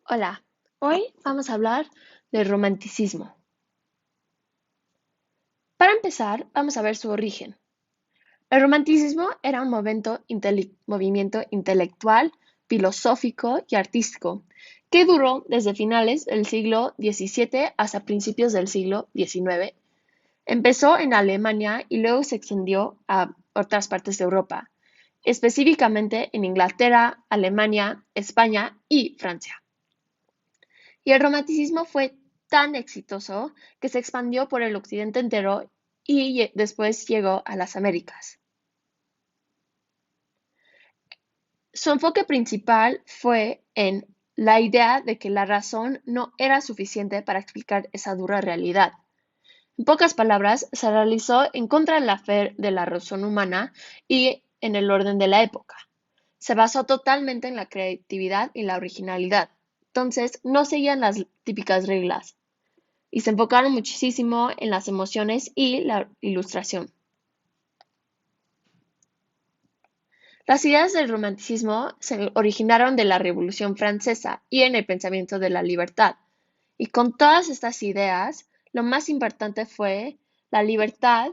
Hola, hoy vamos a hablar del romanticismo. Para empezar, vamos a ver su origen. El romanticismo era un movimiento intelectual, filosófico y artístico que duró desde finales del siglo XVII hasta principios del siglo XIX. Empezó en Alemania y luego se extendió a otras partes de Europa, específicamente en Inglaterra, Alemania, España y Francia. Y el romanticismo fue tan exitoso que se expandió por el occidente entero y después llegó a las Américas. Su enfoque principal fue en la idea de que la razón no era suficiente para explicar esa dura realidad. En pocas palabras, se realizó en contra de la fe de la razón humana y en el orden de la época. Se basó totalmente en la creatividad y la originalidad. Entonces, no seguían las típicas reglas y se enfocaron muchísimo en las emociones y la ilustración. Las ideas del romanticismo se originaron de la Revolución Francesa y en el pensamiento de la libertad. Y con todas estas ideas, lo más importante fue la libertad,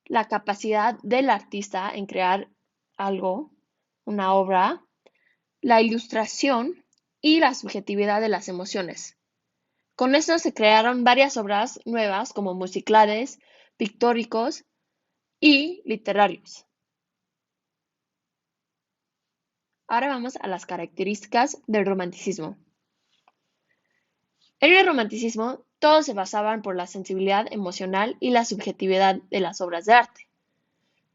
la capacidad del artista en crear algo, una obra, la ilustración y la subjetividad de las emociones. Con esto se crearon varias obras nuevas como musicales, pictóricos y literarios. Ahora vamos a las características del romanticismo. En el romanticismo, todos se basaban por la sensibilidad emocional y la subjetividad de las obras de arte.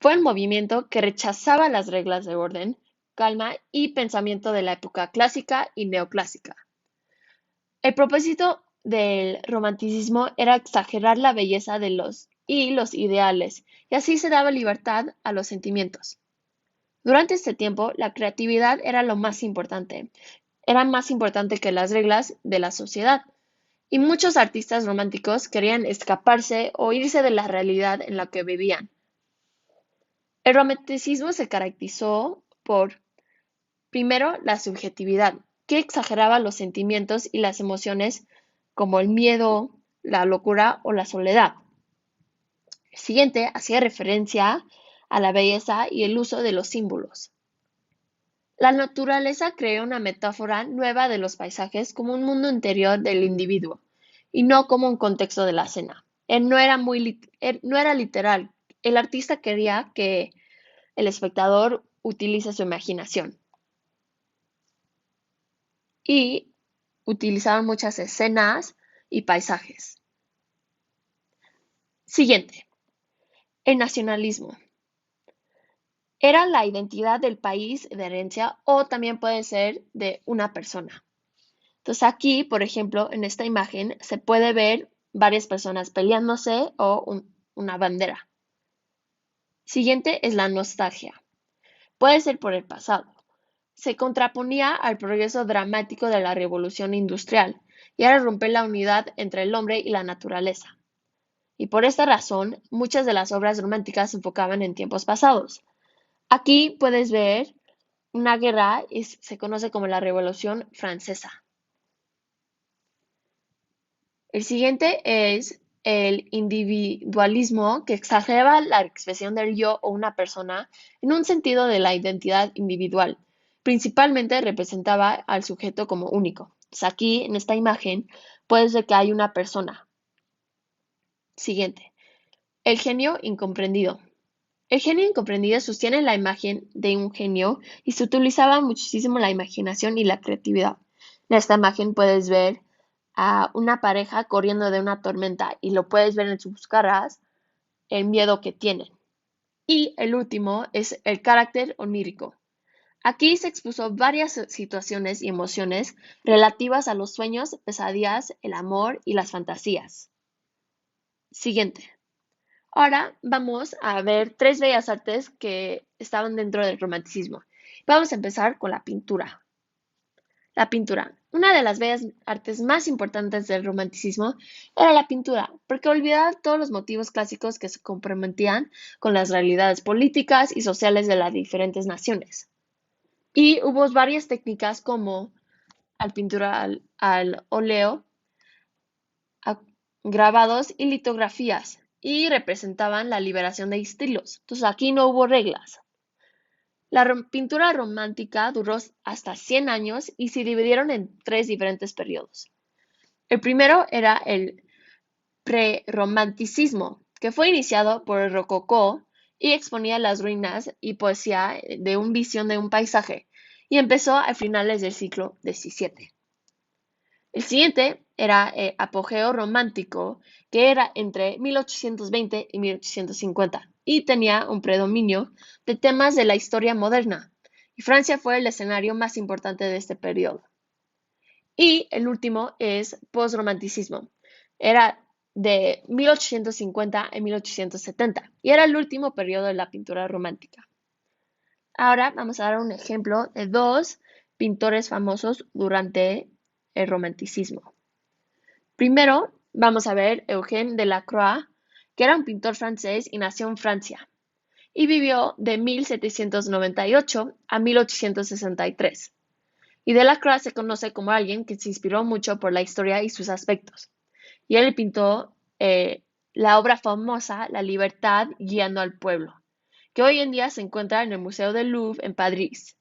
Fue un movimiento que rechazaba las reglas de orden, calma y pensamiento de la época clásica y neoclásica. El propósito del romanticismo era exagerar la belleza de los ideales, y así se daba libertad a los sentimientos. Durante este tiempo, la creatividad era lo más importante, era más importante que las reglas de la sociedad, y muchos artistas románticos querían escaparse o irse de la realidad en la que vivían. El romanticismo se caracterizó por, primero, la subjetividad, que exageraba los sentimientos y las emociones como el miedo, la locura o la soledad. El siguiente hacía referencia a la belleza y el uso de los símbolos. La naturaleza creó una metáfora nueva de los paisajes como un mundo interior del individuo y no como un contexto de la escena. No era literal. El artista quería que el espectador utilice su imaginación y utilizaban muchas escenas y paisajes. Siguiente, el nacionalismo. Era la identidad del país de herencia o también puede ser de una persona. Entonces aquí, por ejemplo, en esta imagen se puede ver varias personas peleándose o una bandera. Siguiente es la nostalgia. Puede ser por el pasado. Se contraponía al progreso dramático de la revolución industrial y era romper la unidad entre el hombre y la naturaleza. Y por esta razón, muchas de las obras románticas se enfocaban en tiempos pasados. Aquí puedes ver una guerra y se conoce como la Revolución Francesa. El siguiente es el individualismo, que exageraba la expresión del yo o una persona en un sentido de la identidad individual. Principalmente representaba al sujeto como único. Aquí, en esta imagen, puedes ver que hay una persona. Siguiente. El genio incomprendido. El genio incomprendido sostiene la imagen de un genio y se utilizaba muchísimo la imaginación y la creatividad. En esta imagen puedes ver a una pareja corriendo de una tormenta y lo puedes ver en sus caras el miedo que tienen. Y el último es el carácter onírico. Aquí se expuso varias situaciones y emociones relativas a los sueños, pesadillas, el amor y las fantasías. Siguiente. Ahora vamos a ver tres bellas artes que estaban dentro del romanticismo. Vamos a empezar con la pintura. La pintura. Una de las bellas artes más importantes del romanticismo era la pintura, porque olvidaba todos los motivos clásicos que se comprometían con las realidades políticas y sociales de las diferentes naciones. Y hubo varias técnicas como al pintura al óleo, a grabados y litografías, y representaban la liberación de estilos. Entonces aquí no hubo reglas. La pintura romántica duró hasta 100 años y se dividieron en tres diferentes periodos. El primero era el prerromanticismo, que fue iniciado por el rococó y exponía las ruinas y poesía de una visión de un paisaje, y empezó a finales del siglo XVII. El siguiente era el apogeo romántico, que era entre 1820 y 1850, y tenía un predominio de temas de la historia moderna, y Francia fue el escenario más importante de este periodo. Y el último es postromanticismo. Era de 1850 a 1870 y era el último periodo de la pintura romántica. Ahora vamos a dar un ejemplo de dos pintores famosos durante el romanticismo. Primero vamos a ver Eugène Delacroix, que era un pintor francés y nació en Francia y vivió de 1798 a 1863. Y Delacroix se conoce como alguien que se inspiró mucho por la historia y sus aspectos. Y él pintó la obra famosa La Libertad guiando al pueblo, que hoy en día se encuentra en el Museo del Louvre en París.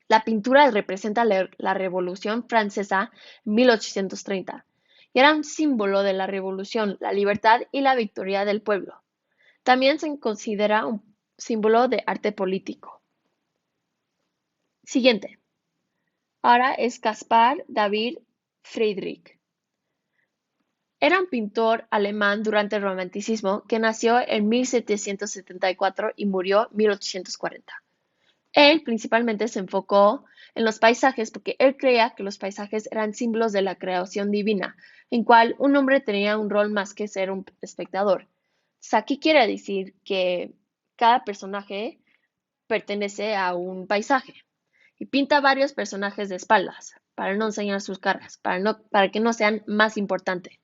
La pintura representa la Revolución Francesa en 1830 y era un símbolo de la revolución, la libertad y la victoria del pueblo. También se considera un símbolo de arte político. Siguiente. Ahora es Caspar David Friedrich. Era un pintor alemán durante el Romanticismo que nació en 1774 y murió en 1840. Él principalmente se enfocó en los paisajes porque él creía que los paisajes eran símbolos de la creación divina, en cual un hombre tenía un rol más que ser un espectador. Entonces, aquí quiere decir que cada personaje pertenece a un paisaje y pinta varios personajes de espaldas para no enseñar sus caras, para que no sean más importantes.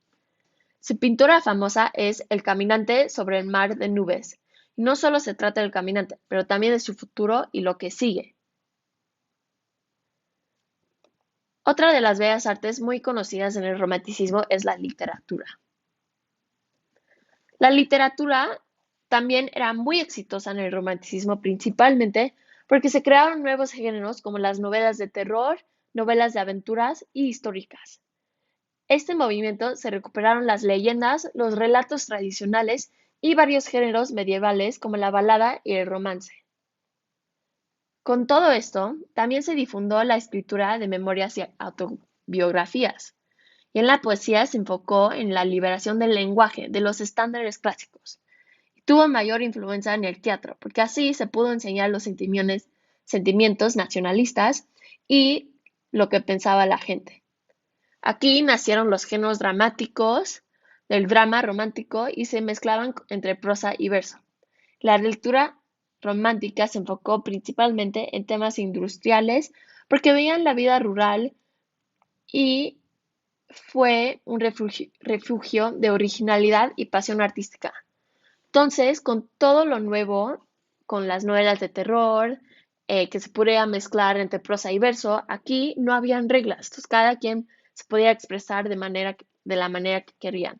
Su pintura famosa es El caminante sobre el mar de nubes. Y no solo se trata del caminante, pero también de su futuro y lo que sigue. Otra de las bellas artes muy conocidas en el romanticismo es la literatura. La literatura también era muy exitosa en el romanticismo, principalmente porque se crearon nuevos géneros como las novelas de terror, novelas de aventuras y históricas. Este movimiento se recuperaron las leyendas, los relatos tradicionales y varios géneros medievales como la balada y el romance. Con todo esto, también se difundió la escritura de memorias y autobiografías, y en la poesía se enfocó en la liberación del lenguaje de los estándares clásicos. Tuvo mayor influencia en el teatro, porque así se pudo enseñar los sentimientos nacionalistas y lo que pensaba la gente. Aquí nacieron los géneros dramáticos del drama romántico y se mezclaban entre prosa y verso. La lectura romántica se enfocó principalmente en temas industriales porque veían la vida rural y fue un refugio de originalidad y pasión artística. Entonces, con todo lo nuevo, con las novelas de terror, que se podía mezclar entre prosa y verso, aquí no habían reglas. Entonces, cada quien se podía expresar de la manera que querían.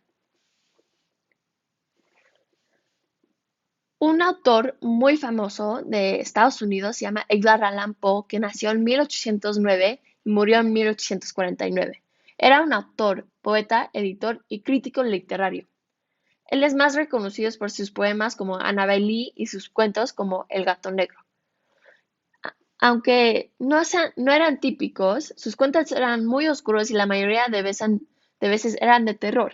Un autor muy famoso de Estados Unidos se llama Edgar Allan Poe, que nació en 1809 y murió en 1849. Era un autor, poeta, editor y crítico literario. Él es más reconocido por sus poemas como Annabel Lee y sus cuentos como El gato negro. Aunque no eran típicos, sus cuentos eran muy oscuros y la mayoría de veces eran de terror.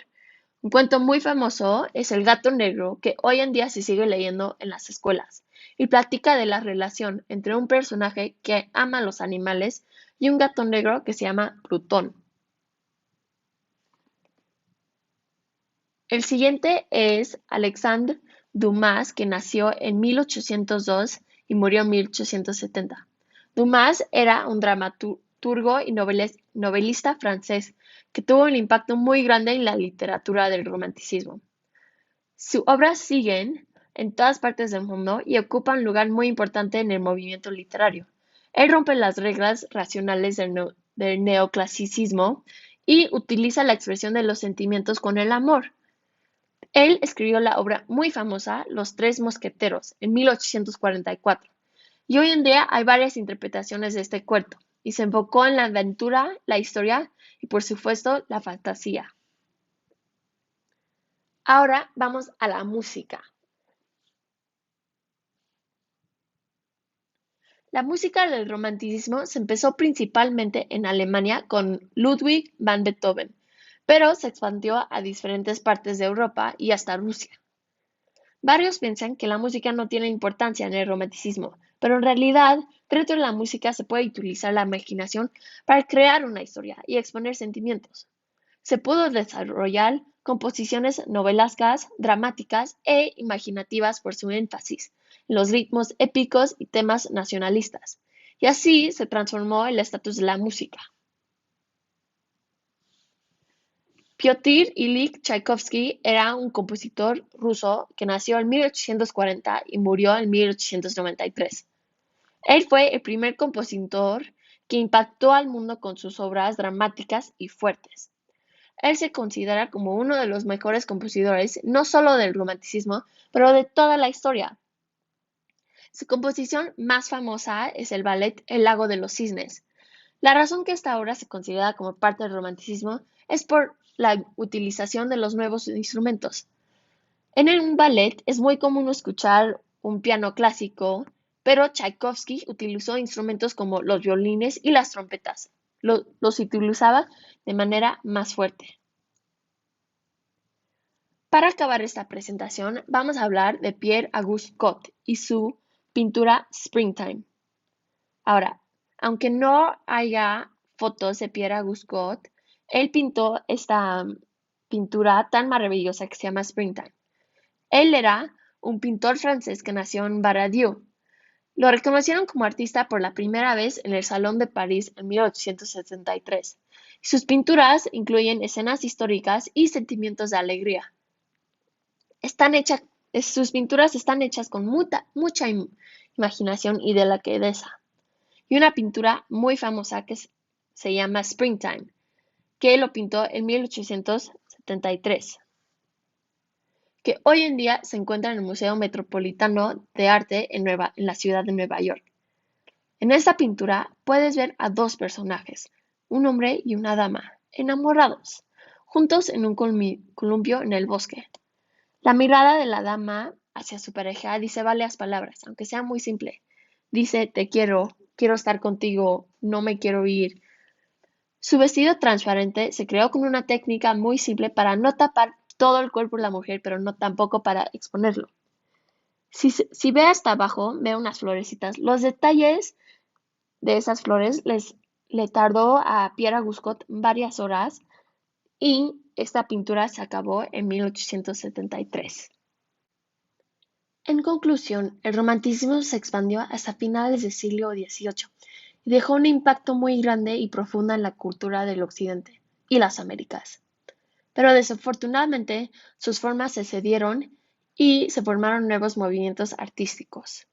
Un cuento muy famoso es El gato negro, que hoy en día se sigue leyendo en las escuelas, y platica de la relación entre un personaje que ama a los animales y un gato negro que se llama Plutón. El siguiente es Alexandre Dumas, que nació en 1802 y murió en 1870. Dumas era un dramaturgo y novelista francés que tuvo un impacto muy grande en la literatura del romanticismo. Sus obras siguen en todas partes del mundo y ocupan un lugar muy importante en el movimiento literario. Él rompe las reglas racionales del del neoclasicismo y utiliza la expresión de los sentimientos con el amor. Él escribió la obra muy famosa Los Tres Mosqueteros en 1844 y hoy en día hay varias interpretaciones de este cuento y se enfocó en la aventura, la historia y por supuesto la fantasía. Ahora vamos a la música. La música del romanticismo se empezó principalmente en Alemania con Ludwig van Beethoven, pero se expandió a diferentes partes de Europa y hasta Rusia. Varios piensan que la música no tiene importancia en el romanticismo, pero en realidad, dentro de la música se puede utilizar la imaginación para crear una historia y exponer sentimientos. Se pudo desarrollar composiciones novelescas, dramáticas e imaginativas por su énfasis en los ritmos épicos y temas nacionalistas, y así se transformó el estatus de la música. Piotr Ilich Chaikovsky era un compositor ruso que nació en 1840 y murió en 1893. Él fue el primer compositor que impactó al mundo con sus obras dramáticas y fuertes. Él se considera como uno de los mejores compositores, no solo del romanticismo, pero de toda la historia. Su composición más famosa es el ballet El lago de los cisnes. La razón que esta obra se considera como parte del romanticismo es por la utilización de los nuevos instrumentos. En un ballet es muy común escuchar un piano clásico, pero Tchaikovsky utilizó instrumentos como los violines y las trompetas. Los utilizaba de manera más fuerte. Para acabar esta presentación, vamos a hablar de Pierre-Auguste Cotte y su pintura Springtime. Ahora, aunque no haya fotos de Pierre-Auguste Cotte, él pintó esta pintura tan maravillosa que se llama Springtime. Él era un pintor francés que nació en Baradieu. Lo reconocieron como artista por la primera vez en el Salón de París en 1873. Sus pinturas incluyen escenas históricas y sentimientos de alegría. Sus pinturas están hechas con mucha imaginación y delicadeza. Y una pintura muy famosa se llama Springtime, que él lo pintó en 1873, que hoy en día se encuentra en el Museo Metropolitano de Arte en la ciudad de Nueva York. En esta pintura puedes ver a dos personajes, un hombre y una dama, enamorados, juntos en un columpio en el bosque. La mirada de la dama hacia su pareja dice varias palabras, aunque sea muy simple. Dice, te quiero estar contigo, no me quiero ir. Su vestido transparente se creó con una técnica muy simple para no tapar todo el cuerpo de la mujer, pero no tampoco para exponerlo. Si ve hasta abajo, ve unas florecitas. Los detalles de esas flores le tardó a Pierre-Auguste Cotte varias horas y esta pintura se acabó en 1873. En conclusión, el romanticismo se expandió hasta finales del siglo XVIII y dejó un impacto muy grande y profundo en la cultura del Occidente y las Américas. Pero desafortunadamente sus formas se cedieron y se formaron nuevos movimientos artísticos.